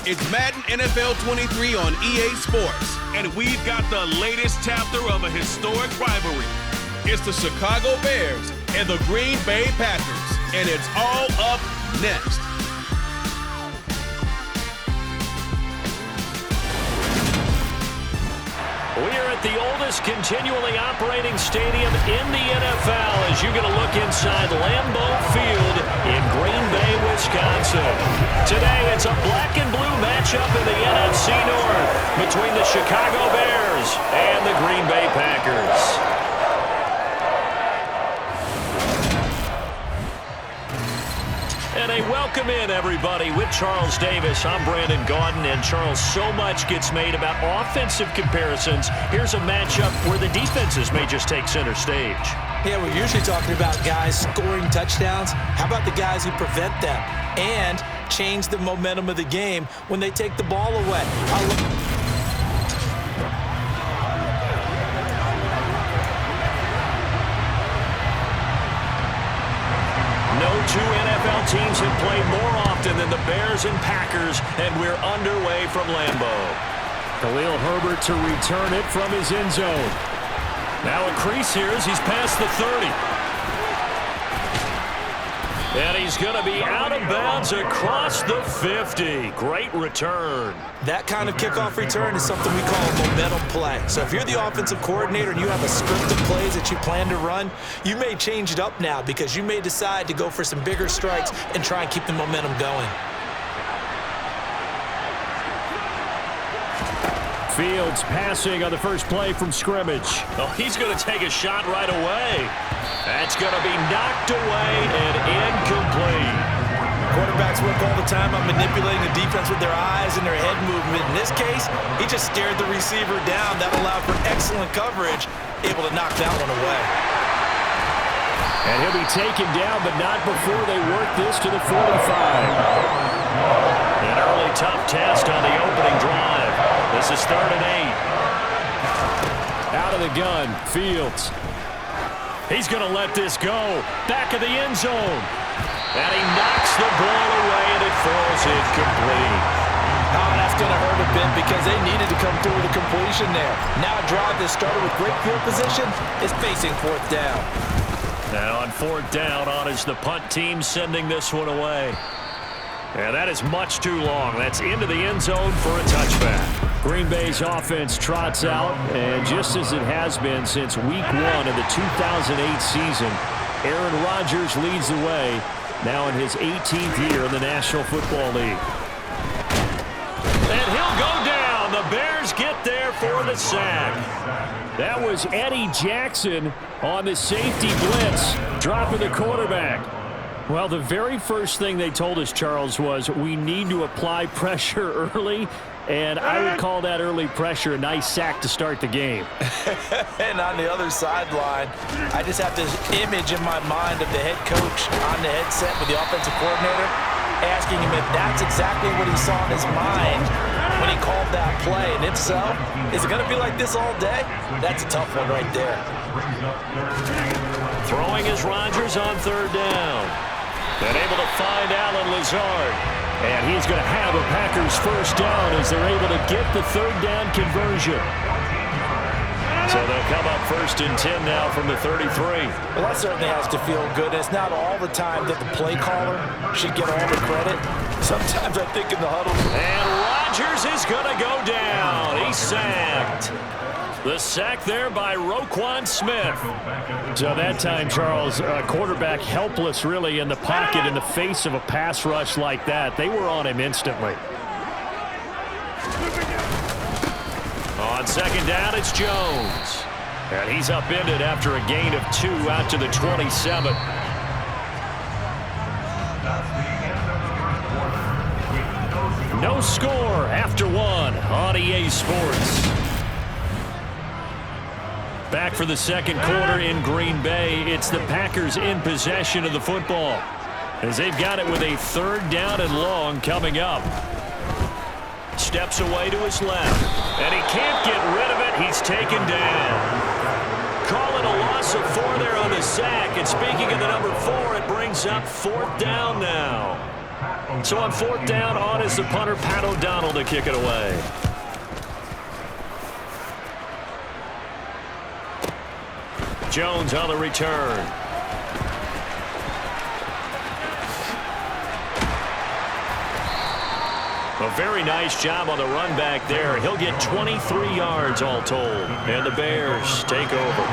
It's Madden NFL 23 on EA Sports. And we've got the latest chapter of a historic rivalry. It's the Chicago Bears and the Green Bay Packers. And it's all up next. We are at the oldest continually operating stadium in the NFL as you get a look inside Lambeau Field in Green Bay, Wisconsin. Today, it's a black and blue matchup in the NFC North between the Chicago Bears and the Green Bay Packers. And a welcome in, everybody, with Charles Davis. I'm Brandon Gaudin, and Charles, so much gets made about offensive comparisons. Here's a matchup where the defenses may just take center stage. Yeah, we're usually talking about guys scoring touchdowns. How about the guys who prevent them and change the momentum of the game when they take the ball away? No two NFL teams have played more often than the Bears and Packers, and we're underway from Lambeau. Khalil Herbert to return it from his end zone. Now a crease here as he's past the 30. And he's going to be out of bounds across the 50. Great return. That kind of kickoff return is something we call a momentum play. So if you're the offensive coordinator and you have a script of plays that you plan to run, you may change it up now because you may decide to go for some bigger strikes and try and keep the momentum going. Fields passing on the first play from scrimmage. Oh, he's going to take a shot right away. That's going to be knocked away and incomplete. Quarterbacks work all the time on manipulating the defense with their eyes and their head movement. In this case, he just stared the receiver down. That allowed for excellent coverage, able to knock that one away. And he'll be taken down, but not before they work this to the 45. An early tough test on the opening drive. This is 3rd and 8. Out of the gun, Fields. He's going to let this go. Back of the end zone. And he knocks the ball away, and it falls incomplete. Oh, that's going to hurt a bit because they needed to come through with a completion there. Now a drive that started with great field position is facing 4th down. Now on 4th down, on is the punt team sending this one away. And that is much too long. That's into the end zone for a touchback. Green Bay's offense trots out, and just as it has been since week 1 of the 2008 season, Aaron Rodgers leads the way, now in his 18th year in the National Football League. And he'll go down. The Bears get there for the sack. That was Eddie Jackson on the safety blitz, dropping the quarterback. Well, the very first thing they told us, Charles, was we need to apply pressure early, and I would call that early pressure a nice sack to start the game. And on the other sideline, I just have this image in my mind of the head coach on the headset with the offensive coordinator asking him if that's exactly what he saw in his mind when he called that play. And if so, is it going to be like this all day? That's a tough one right there. Throwing is Rodgers on 3rd down. Then able to find Allen Lazard. And he's going to have a Packers first down as they're able to get the 3rd down conversion. So they'll come up 1st and 10 now from the 33. Well, that certainly has to feel good. It's not all the time that the play caller should get all the credit. Sometimes I think in the huddle. And Rodgers is going to go down. He's sacked. The sack there by Roquan Smith. So that time, Charles, quarterback helpless really in the pocket in the face of a pass rush like that. They were on him instantly. On 2nd down, it's Jones. And he's upended after a gain of 2 out to the 27. No score after 1 on EA Sports. Back for the 2nd quarter in Green Bay. It's the Packers in possession of the football as they've got it with a 3rd down and long coming up. Steps away to his left, and he can't get rid of it, he's taken down. Call it a loss of 4 there on the sack. And speaking of the number 4, it brings up 4th down now. So on 4th down, on is the punter, Pat O'Donnell, to kick it away. Jones on the return. A very nice job on the run back there. He'll get 23 yards all told. And the Bears take over.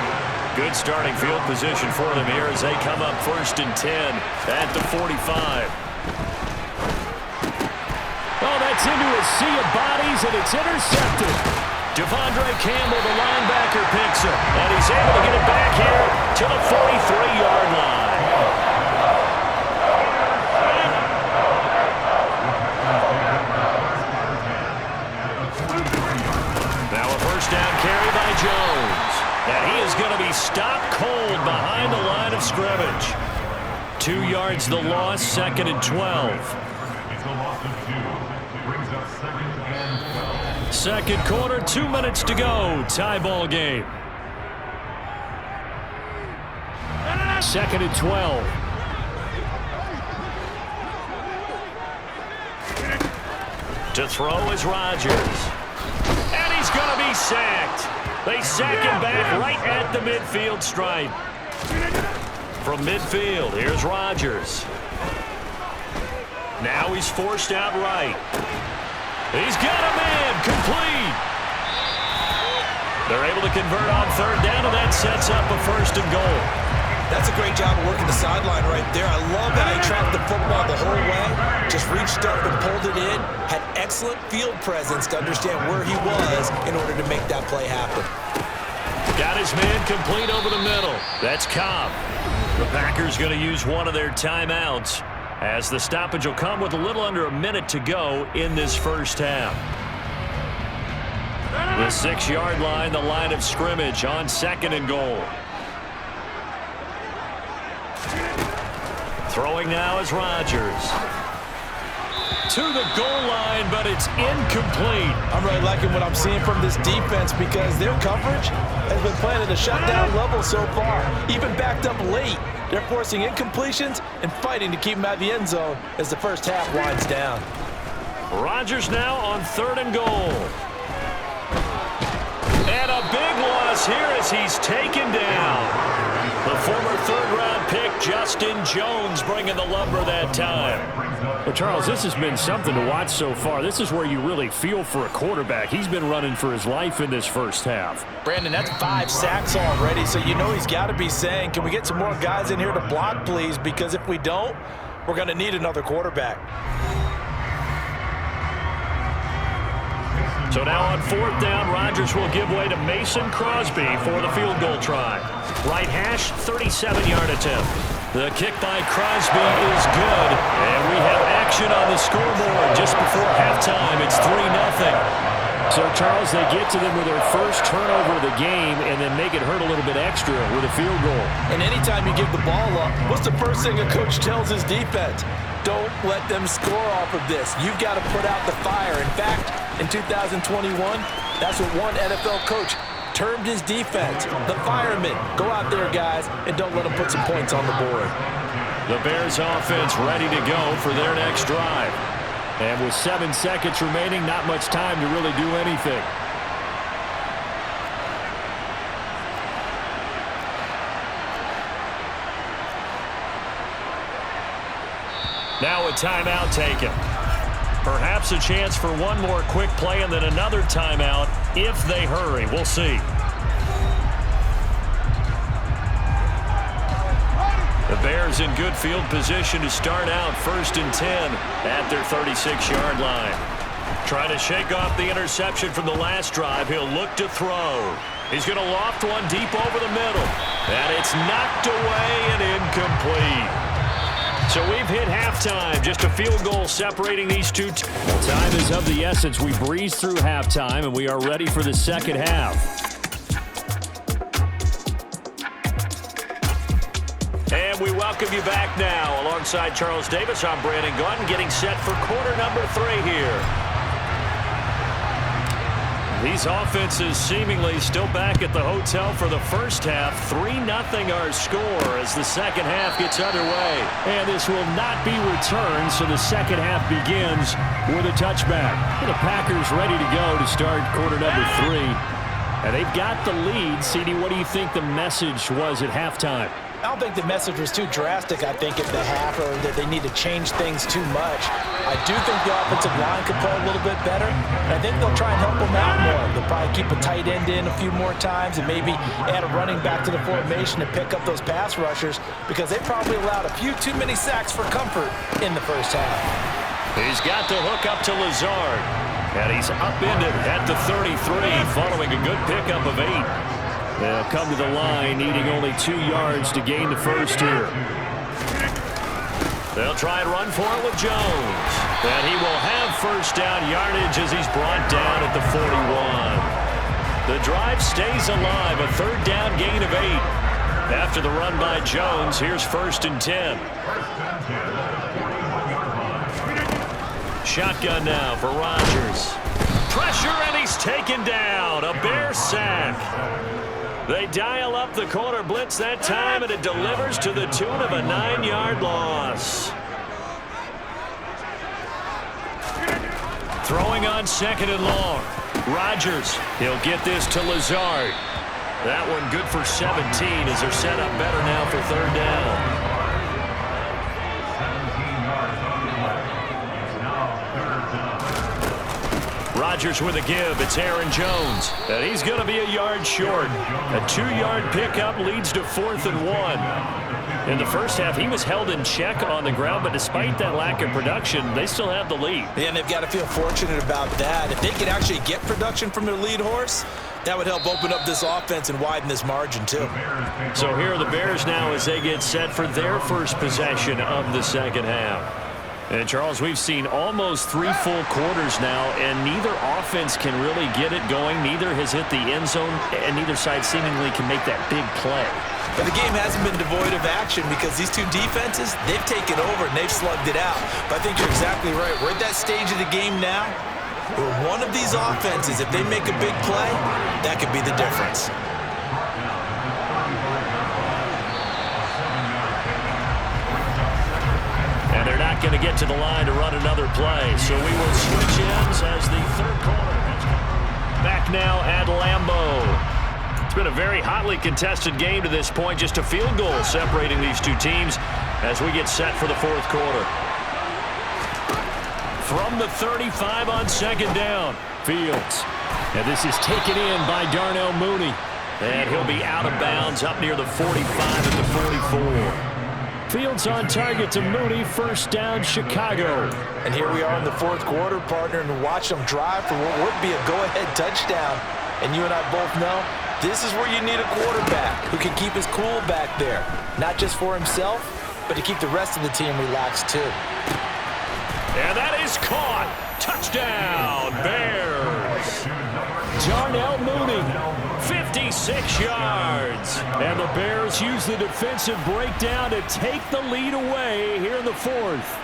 Good starting field position for them here as they come up 1st and 10 at the 45. Oh, that's into a sea of bodies, and it's intercepted. Devondre Campbell, the linebacker, picks it. And he's able to get it back here to the 43-yard line. Now a first down carry by Jones. And he is going to be stopped cold behind the line of scrimmage. 2 yards the loss, 2nd and 12. Second quarter, 2 minutes to go. Tie ball game. 2nd and 12. To throw is Rodgers. And he's going to be sacked. They sack him back right at the midfield stripe. From midfield, here's Rodgers. Now he's forced out right. He's got a man complete. They're able to convert on 3rd down, and that sets up a 1st and goal. That's a great job of working the sideline right there. I love how he tracked the football the whole way. Just reached up and pulled it in. Had excellent field presence to understand where he was in order to make that play happen. Got his man complete over the middle. That's Cobb. The Packers going to use one of their timeouts, as the stoppage will come with a little under a minute to go in this first half. The 6-yard line, the line of scrimmage on 2nd and goal. Throwing now is Rodgers. To the goal line, but it's incomplete. I'm really liking what I'm seeing from this defense because their coverage has been playing at a shutdown level so far. Even backed up late. They're forcing incompletions and fighting to keep them out of the end zone as the first half winds down. Rodgers now on 3rd and goal. And a big loss here as he's taken down. The former 3rd-round pick, Justin Jones, bringing the lumber that time. Well, Charles, this has been something to watch so far. This is where you really feel for a quarterback. He's been running for his life in this first half. Brandon, that's 5 sacks already, so you know he's got to be saying, can we get some more guys in here to block, please? Because if we don't, we're going to need another quarterback. So now on 4th down, Rodgers will give way to Mason Crosby for the field goal try. Right hash, 37-yard attempt. The kick by Crosby is good. And we have action on the scoreboard just before halftime. It's 3-0. So, Charles, they get to them with their first turnover of the game and then make it hurt a little bit extra with a field goal. And anytime you give the ball up, what's the first thing a coach tells his defense? Don't let them score off of this. You've got to put out the fire. In fact, in 2021, that's what one NFL coach termed his defense. The firemen. Go out there, guys, and don't let them put some points on the board. The Bears offense ready to go for their next drive. And with 7 seconds remaining, not much time to really do anything. Now a timeout taken. Perhaps a chance for one more quick play and then another timeout if they hurry. We'll see. The Bears in good field position to start out 1st and 10 at their 36-yard line. Trying to shake off the interception from the last drive. He'll look to throw. He's going to loft one deep over the middle. And it's knocked away and incomplete. So we've hit halftime. Just a field goal separating these two teams. Well, time is of the essence. We breezed through halftime, and we are ready for the second half. And we welcome you back now. Alongside Charles Davis, I'm Brandon Gaudin, getting set for quarter number 3 here. These offenses seemingly still back at the hotel for the first half. 3-0 our score as the second half gets underway. And this will not be returned, so the second half begins with a touchback. The Packers ready to go to start quarter number 3. And they've got the lead. CD, what do you think the message was at halftime? I don't think the message was too drastic, I think, at the half, or that they need to change things too much. I do think the offensive line could play a little bit better. And I think they'll try and help them out more. They'll probably keep a tight end in a few more times and maybe add a running back to the formation to pick up those pass rushers, because they probably allowed a few too many sacks for comfort in the first half. He's got to hook up to Lazard. And he's upended at the 33 following a good pickup of 8. They'll come to the line, needing only 2 yards to gain the first here. They'll try and run for it with Jones. And he will have first down yardage as he's brought down at the 41. The drive stays alive, a third down gain of 8. After the run by Jones, here's 1st and 10. Shotgun now for Rodgers. Pressure, and he's taken down. A Bear sack. They dial up the corner blitz that time, and it delivers to the tune of a 9-yard loss. Throwing on 2nd and long. Rodgers, he'll get this to Lazard. That one good for 17 as they're set up better now for 3rd down. Rodgers with a give. It's Aaron Jones. And he's going to be a yard short. A 2-yard pickup leads to 4th and 1. In the first half, he was held in check on the ground, but despite that lack of production, they still have the lead. Yeah, and they've got to feel fortunate about that. If they could actually get production from their lead horse, that would help open up this offense and widen this margin, too. So here are the Bears now as they get set for their first possession of the second half. And, Charles, we've seen almost 3 full quarters now, and neither offense can really get it going. Neither has hit the end zone, and neither side seemingly can make that big play. But the game hasn't been devoid of action because these two defenses, they've taken over and they've slugged it out. But I think you're exactly right. We're at that stage of the game now where one of these offenses, if they make a big play, that could be the difference. And they're not going to get to the line to run another play. So we will switch ends as the third quarter has come. Back now at Lambeau. It's been a very hotly contested game to this point. Just a field goal separating these two teams as we get set for the fourth quarter. From the 35 on 2nd down, Fields. And this is taken in by Darnell Mooney. And he'll be out of bounds up near the 45 at the 44. Fields on target to Mooney, 1st down, Chicago. And here we are in the fourth quarter, partner, and watch them drive for what would be a go-ahead touchdown. And you and I both know this is where you need a quarterback who can keep his cool back there. Not just for himself, but to keep the rest of the team relaxed too. And that is caught. Touchdown, Bears. Darnell Mooney, 56 yards. And the Bears use the defensive breakdown to take the lead away here in the fourth.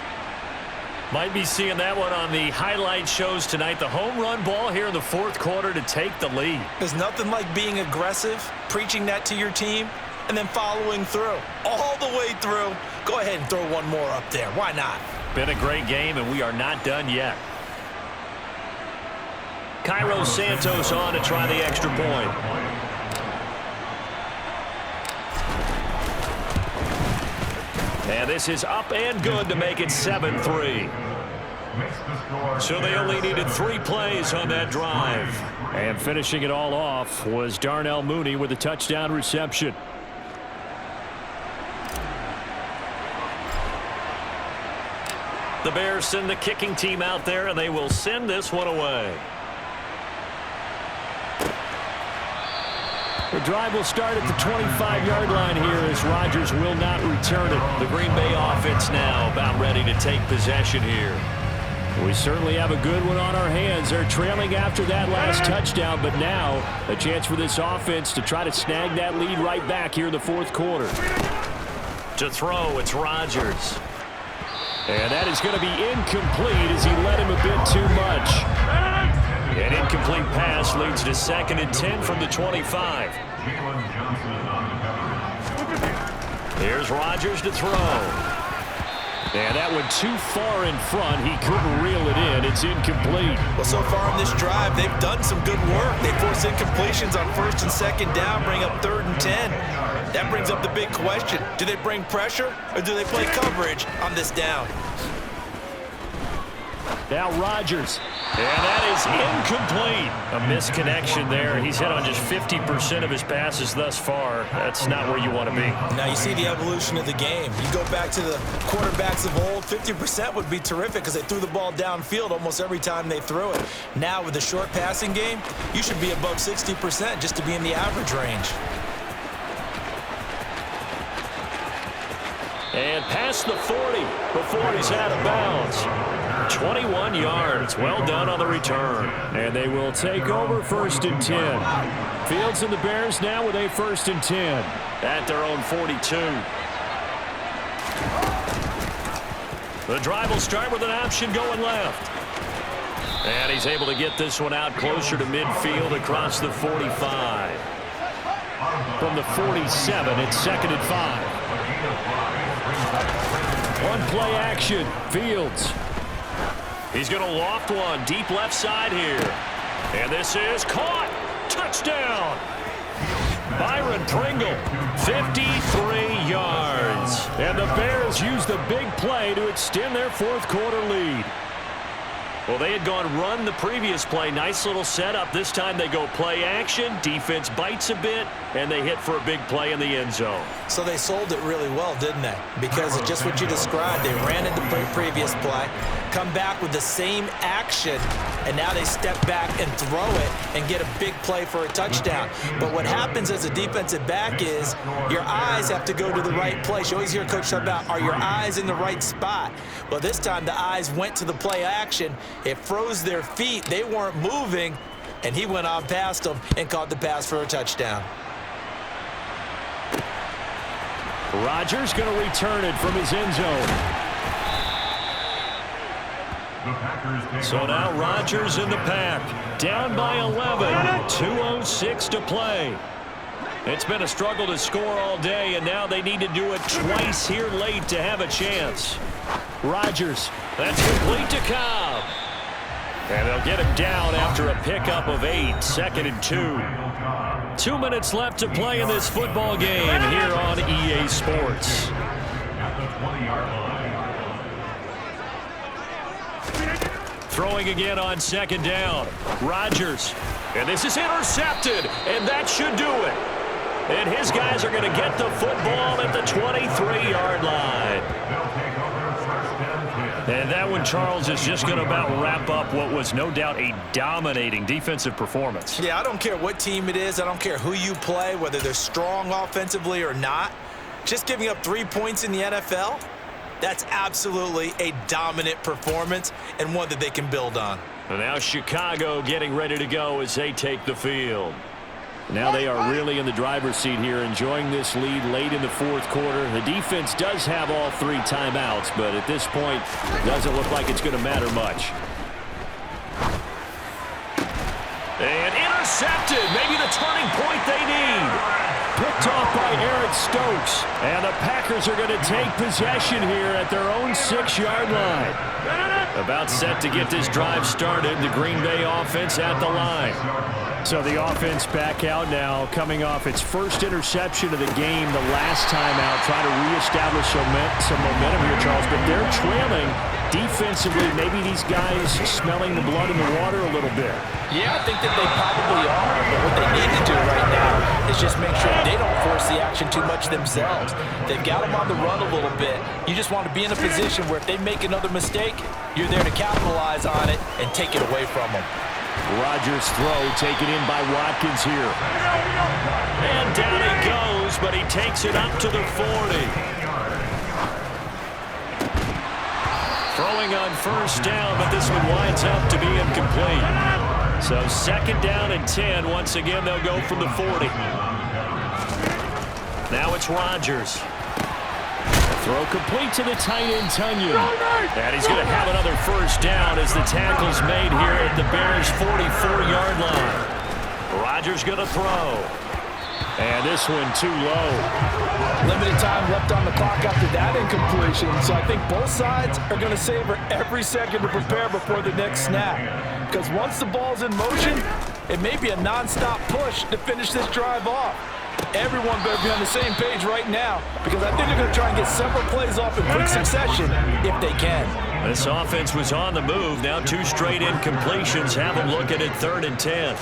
Might be seeing that one on the highlight shows tonight. The home run ball here in the fourth quarter to take the lead. There's nothing like being aggressive, preaching that to your team, and then following through. All the way through. Go ahead and throw one more up there. Why not? Been a great game, and we are not done yet. Cairo Santos on to try the extra point. And this is up and good to make it 7-3. So they only needed 3 plays on that drive. And finishing it all off was Darnell Mooney with a touchdown reception. The Bears send the kicking team out there, and they will send this one away. The drive will start at the 25-yard line here as Rodgers will not return it. The Green Bay offense now about ready to take possession here. We certainly have a good one on our hands. They're trailing after that last touchdown, but now a chance for this offense to try to snag that lead right back here in the fourth quarter. To throw, it's Rodgers. And that is going to be incomplete as he led him a bit too much. An incomplete pass leads to 2nd and 10 from the 25. Here's Rodgers to throw. And that went too far in front. He couldn't reel it in. It's incomplete. Well, so far on this drive, they've done some good work. They force incompletions on 1st and 2nd down, bring up 3rd and 10. That brings up the big question. Do they bring pressure or do they play coverage on this down? Now Rodgers. And that is incomplete. A misconnection there. He's hit on just 50% of his passes thus far. That's not where you want to be. Now you see the evolution of the game. You go back to the quarterbacks of old, 50% would be terrific because they threw the ball downfield almost every time they threw it. Now with the short passing game, you should be above 60% just to be in the average range. And past the 40 before he's out of bounds. 21 yards. Well done on the return. And they will take over 1st and 10. Fields and the Bears now with a 1st and 10 at their own 42. The drive will start with an option going left. And he's able to get this one out closer to midfield across the 45. From the 47, it's 2nd and 5. One play action. Fields. He's going to loft one deep left side here. And this is caught. Touchdown. Byron Pringle, 53 yards. And the Bears use the big play to extend their 4th quarter lead. Well, they had gone run the previous play. Nice little setup. This time they go play action. Defense bites a bit, and they hit for a big play in the end zone. So they sold it really well, didn't they? Because of just what you described. They ran it the previous play, come back with the same action, and now they step back and throw it and get a big play for a touchdown. But what happens as a defensive back is your eyes have to go to the right place. You always hear Coach talk about, are your eyes in the right spot? Well, this time the eyes went to the play action. It froze their feet. They weren't moving, and he went on past them and caught the pass for a touchdown. Rodgers going to return it from his end zone. So now Rodgers in the pack. Down by 11. 2:06 to play. It's been a struggle to score all day, and now they need to do it twice here late to have a chance. Rodgers. That's complete to Cobb. And they'll get him down after a pickup of 8. 2nd and 2. 2 minutes left to play in this football game here on EA Sports. Throwing again on 2nd down. Rodgers. And this is intercepted. And that should do it. And his guys are going to get the football at the 23-yard line. And that one, Charles, is just going to about wrap up what was no doubt a dominating defensive performance. Yeah, I don't care what team it is. I don't care who you play, whether they're strong offensively or not. Just giving up 3 points in the NFL, that's absolutely a dominant performance and one that they can build on. And now Chicago getting ready to go as they take the field. Now they are really in the driver's seat here, enjoying this lead late in the 4th quarter. The defense does have all 3 timeouts, but at this point, doesn't look like it's going to matter much. And intercepted. Maybe the turning point they need. Picked off by Eric Stokes. And the Packers are going to take possession here at their own 6-yard line. About set to get this drive started. The Green Bay offense at the line. So the offense back out now, coming off its first interception of the game the last time out, trying to reestablish some momentum here, Charles. But they're trailing defensively. Maybe these guys smelling the blood in the water a little bit. Yeah, I think that they probably are. But what they need to do right now is just make sure they don't force the action too much themselves. They've got them on the run a little bit. You just want to be in a position where if they make another mistake, you're there to capitalize on it and take it away from them. Rodgers' throw taken in by Watkins here. And down he goes, but he takes it up to the 40. Throwing on 1st down, but this one winds up to be incomplete. So 2nd down and 10. Once again, they'll go from the 40. Now it's Rodgers. Throw complete to the tight end, Tunyon. And he's going to have another first down as the tackle's made here at the Bears' 44-yard line. Rodgers going to throw. And this one too low. Limited time left on the clock after that incompletion, so I think both sides are going to savor every second to prepare before the next snap. Because once the ball's in motion, it may be a non-stop push to finish this drive off. Everyone better be on the same page right now, because I think they're going to try and get several plays off in quick succession if they can. This offense was on the move. Now 2 straight incompletions have them looking at 3rd and 10.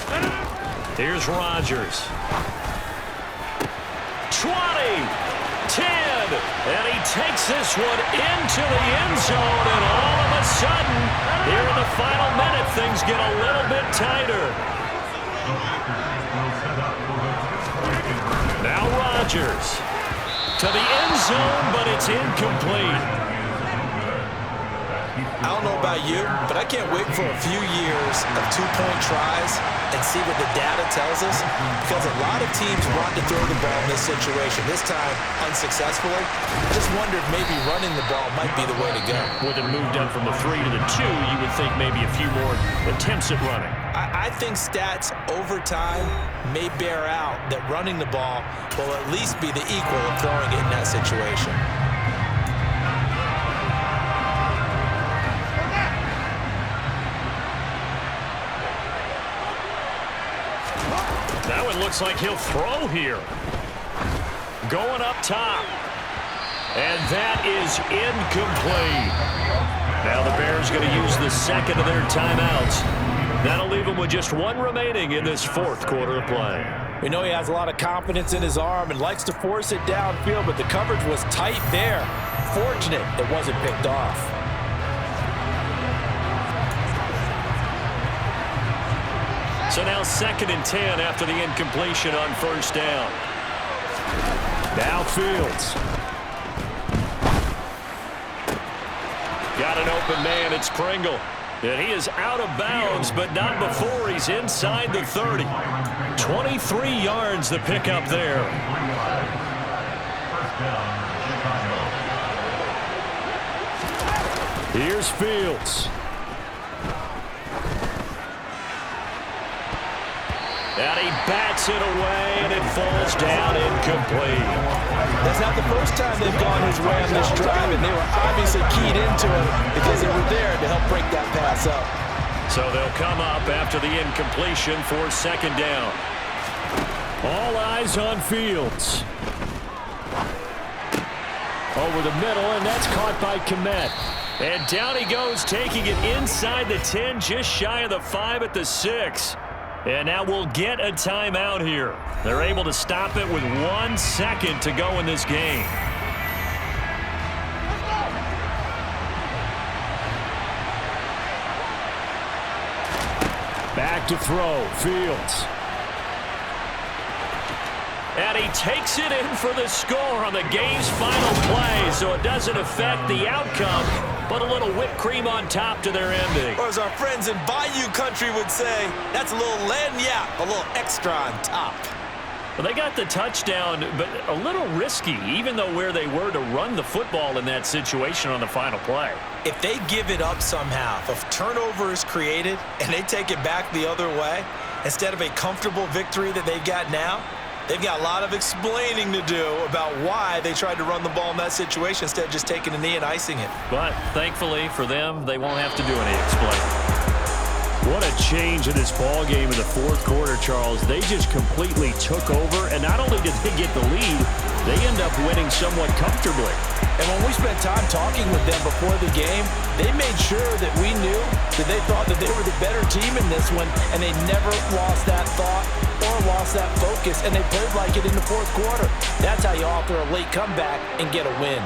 Here's Rodgers. 20, 10, and he takes this one into the end zone, and all of a sudden, here in the final minute, things get a little bit tighter. Now Rodgers to the end zone, but it's incomplete. I don't know about you, but I can't wait for a few years of 2-point tries and see what the data tells us, because a lot of teams want to throw the ball in this situation. This time, unsuccessfully. I just wondered maybe running the ball might be the way to go. With it moved up from the 3 to the 2, you would think maybe a few more attempts at running. I think stats over time may bear out that running the ball will at least be the equal of throwing it in that situation. Now it looks like he'll throw here. Going up top. And that is incomplete. Now the Bears going to use the second of their timeouts. That'll leave them with just 1 remaining in this 4th quarter of play. We know he has a lot of confidence in his arm and likes to force it downfield, but the coverage was tight there. Fortunate it wasn't picked off. So now 2nd and 10 after the incompletion on 1st down. Now Fields. Got an open man, it's Pringle. And he is out of bounds, but not before he's inside the 30. 23 yards the pickup there. Here's Fields. And he bats it away, and it falls down incomplete. That's not the first time they've gone his way on this drive, and they were obviously keyed into it because they were there to help break that pass up. So they'll come up after the incompletion for 2nd down. All eyes on Fields. Over the middle, and that's caught by Kmet. And down he goes, taking it inside the 10, just shy of the 5 at the 6. And now we'll get a timeout here. They're able to stop it with 1 second to go in this game. Back to throw, Fields. And he takes it in for the score on the game's final play, so it doesn't affect the outcome, but a little whipped cream on top to their ending. Or as our friends in Bayou country would say, that's a little lagniappe, a little extra on top. Well, they got the touchdown, but a little risky, even though where they were to run the football in that situation on the final play. If they give it up somehow, if turnover is created and they take it back the other way, instead of a comfortable victory that they've got now, they've got a lot of explaining to do about why they tried to run the ball in that situation instead of just taking a knee and icing it. But thankfully for them, they won't have to do any explaining. What a change in this ball game in the 4th quarter, Charles. They just completely took over, and not only did they get the lead, they end up winning somewhat comfortably. And when we spent time talking with them before the game, they made sure that we knew that they thought that they were the better team in this one, and they never lost that thought or lost that focus, and they played like it in the 4th quarter. That's how you offer a late comeback and get a win.